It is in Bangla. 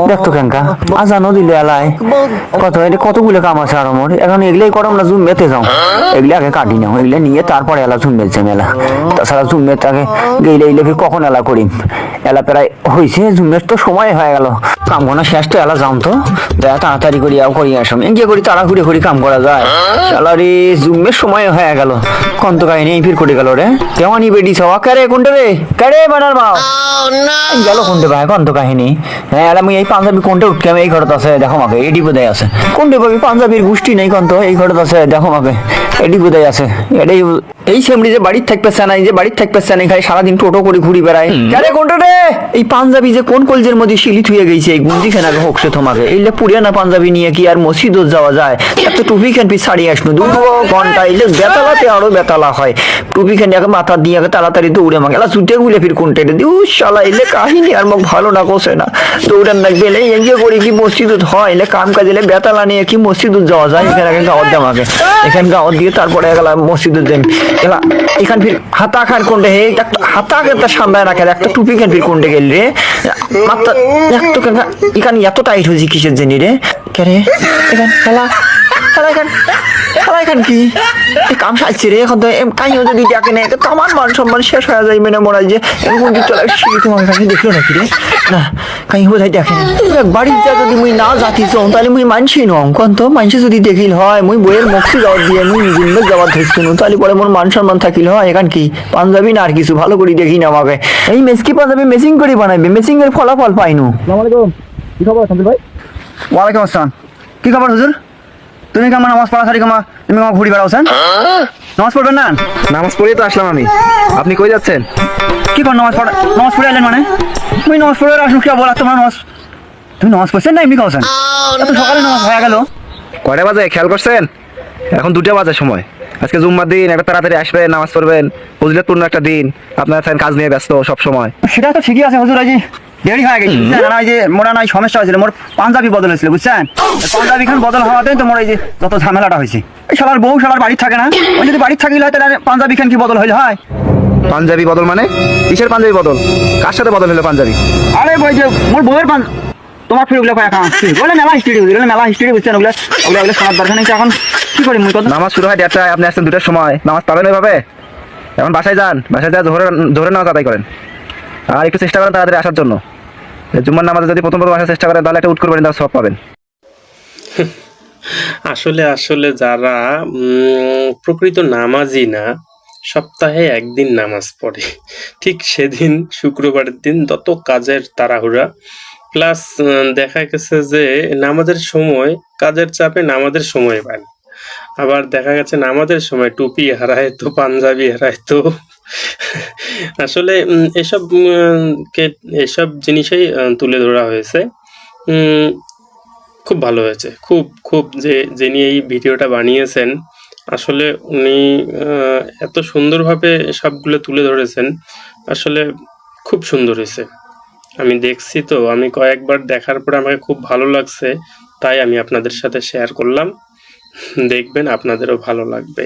দেখতো কেনকা আজানো দিলে এলাই কতগুলো কাম আছে আর আমার এখন এগুলাই করম না জুম মেতে যাও এগুলো আগে কাটি নাও এগুলো নিয়ে তারপরে এলা জুম মেলছে মেলা তাছাড়া জুম মেতে আগে গেলে এগুলো কখন এলা করিম এলা প্রায় হয়েছে জুমের তো সময় হয়ে গেল কাম করা শেষ তো এলা যাও তো দেখা তাড়াতাড়ি করি করি আসাম এগিয়ে করি তাড়াহুড়ি করি কাম করা যায় এলারে জুমের সময় হয়ে গেল কন্ত কাহিনী ফির করে গেল রে কেমন বেডি ছাওয়া কারে কোনটা রে কারে বানার মা গেল কোনটা ভাই কন্ত কাহিনী হ্যাঁ আমি এই পাঞ্জাবি কোনটা উঠকে আমি এই ঘরত আছে দেখো মাকে এডি বোধহয় আছে কোনটা ভাবি পাঞ্জাবির গোষ্ঠী নেই কন্ত এই ঘরত আছে দেখো মাকে এডি বোধহয় আছে এটাই এই সেমড়ি যে বাড়ির থাকবে নাই যে বাড়ির থাকবে নাই খাই সারাদিন টোটো করে ঘুরি বেড়ায় কারে কোনটা রে এই পাঞ্জাবি যে কোন কলজের মধ্যে শিলি থুয়ে গেছে এই গুঞ্জি খানাকে হোকছে তোমাকে এইলে পুরিয়ানা পাঞ্জাবি নিয়ে কি আর মসজিদত যাওয়া যায় একটা টুপি খান পিস ছাড়িয়ে আসনো 2 ঘন্টা এইলে বেতালাতে আরো বেতালা হয় টুপি খান আগে মাথা দিয়ে তাড়াতাড়ি দৌড়ে মাকে এলা ছুটে গুলে ফির কোনটা দিউ শালা এলে কাহিনী আর মোক ভালো না কোসে না দৌড়ান না গেলে এগিয়ে করি কি মসজিদত হয় এলে কাম কাজে বেতালা নিয়ে কি মসজিদত যাওয়া যায় এখানে আগে গাঁৱত যাম আগে এখান গাঁৱত দিয়ে তারপরে গেলাম মসজিদত যাই এলা এখান ফির হাতা খান কোনটা হে হাতা একটা সামনে রাখে একটা টুপি খান ফির কোনটা গেল রে মাত্র একটু কেন এখানে এত টাইট হয়েছি কিসের জেনি রে কে রে এখান খেলা খেলা এখান খেলা এখান কি কাম সাজছে রে এখন তো কাহিও যদি ডাকে নেই তো আমার মান সম্মান শেষ হয়ে যায় মেনে মনে হয় যে এরকম দিক চলে আসছি তোমার কাছে দেখলো নাকি রে না কাহি বোধহয় দেখে বাড়ির যা যদি মুই না জাতি চাও তাহলে মুই মানছি ন অঙ্কন তো মানুষে যদি দেখিল হয় মুই বইয়ের মুক্তি যাওয়ার দিয়ে মুই জিন্দে যাওয়ার ধরছি না তাহলে পরে মোর মান সম্মান থাকিল হয় এখান কি পাঞ্জাবি না আর কিছু ভালো করে দেখি না আমাকে এই মেসকি পাঞ্জাবি মেসিং করে বানাইবে মেসিং এর ফলাফল পাইনু আসসালামু আলাইকুম কি খবর শামসুল ভাই ওয়ালাইকুম আসসালাম কি খবর হুজুর তুমি কেমন নামাজ পড়া সারি কেমন তুমি কেমন ঘুরি বেড়াওছেন নামাজ পড়বেন না নামাজ পড়েই তো আসলাম আমি। আপনি কই যাচ্ছেন? কি কর নামাজ পড়ে এলেন মানে তুমি নামাজ পড়ে আসুন কি বলা তোমার নামাজ তুমি নামাজ পড়ছেন না এমনি খাওয়াছেন এত সকালে নামাজ হয়ে গেল কয়টা বাজে খেয়াল করছেন? এখন 2টা বাজে সময়। আজকে জুম্মার দিন, একটা তাড়াতাড়ি আসবেন, নামাজ পড়বেন, ফজিলতপূর্ণ একটা দিন। আপনারা কাজ নিয়ে ব্যস্ত সব সময়। সেটা তো ঠিকই আছে হুজুর আজি দেরি হয়ে গেছে বুঝছেন এই যে মোরা নাই সমস্যা হয়েছিল মোর পাঞ্জাবি বদল হয়েছিল বুঝছেন পাঞ্জাবি খান বদল হওয়াতে তো মোর এই যে যত ঝামেলাটা হয়েছে এই শালার বউ শালার বাড়ি থাকে না ওই যদি বাড়ি থাকিলে হয় তাহলে পাঞ্জাবি খান কি বদল হইলে হয় পাঞ্জাবি বদল মানে কিসের পাঞ্জাবি বদল? কার সাথে বদল হলো পাঞ্জাবি? আরে ওই যে মোর বউয়ের তোমার ফিরে ওগুলো কয়া বলে মেলা হিস্ট্রি বুঝলেন মেলা হিস্ট্রি বুঝছেন ওগুলো ওগুলো ওগুলো শোনার দরকার নেই এখন কি করি মুই কত নামাজ শুরু হয় 1:30টায়, আপনি আসছেন 2টার সময়। নামাজ পাবেন ওইভাবে? এখন বাসায় যান, বাসায় যা ধরে নামাজ আদায় করেন আর একটু চেষ্টা করেন তাড়াতাড়ি আসার জন্য। জুম্মার নামাজে যদি প্রথম আসার চেষ্টা করেন তাহলে একটা উঠ করবেন, তার সব পাবেন। আসলে আসলে যারা প্রকৃত নামাজি না, সপ্তাহে একদিন নামাজ পড়ে, ঠিক সেদিন শুক্রবারের দিন যত কাজের তাড়াহুড়া প্লাস দেখা গেছে যে নামাজের সময় কাজের চাপে নামাজের সময় পায় না। আবার দেখা গেছে নামাজের সময় টুপি হারায় তো পাঞ্জাবি হারায় তো আসলে এসব জিনিসই তুলে ধরা হয়েছে। খুব ভালো হয়েছে, খুব খুব যিনি এই ভিডিওটা বানিয়েছেন আসলে উনি এত সুন্দরভাবে সবগুলো তুলে ধরেছেন, আসলে খুব সুন্দর হয়েছে। আমি দেখছি তো, আমি কয়েকবার দেখার পরে আমাকে খুব ভালো লাগছে, তাই আমি আপনাদের সাথে শেয়ার করলাম। দেখবেন আপনাদেরও ভালো লাগবে।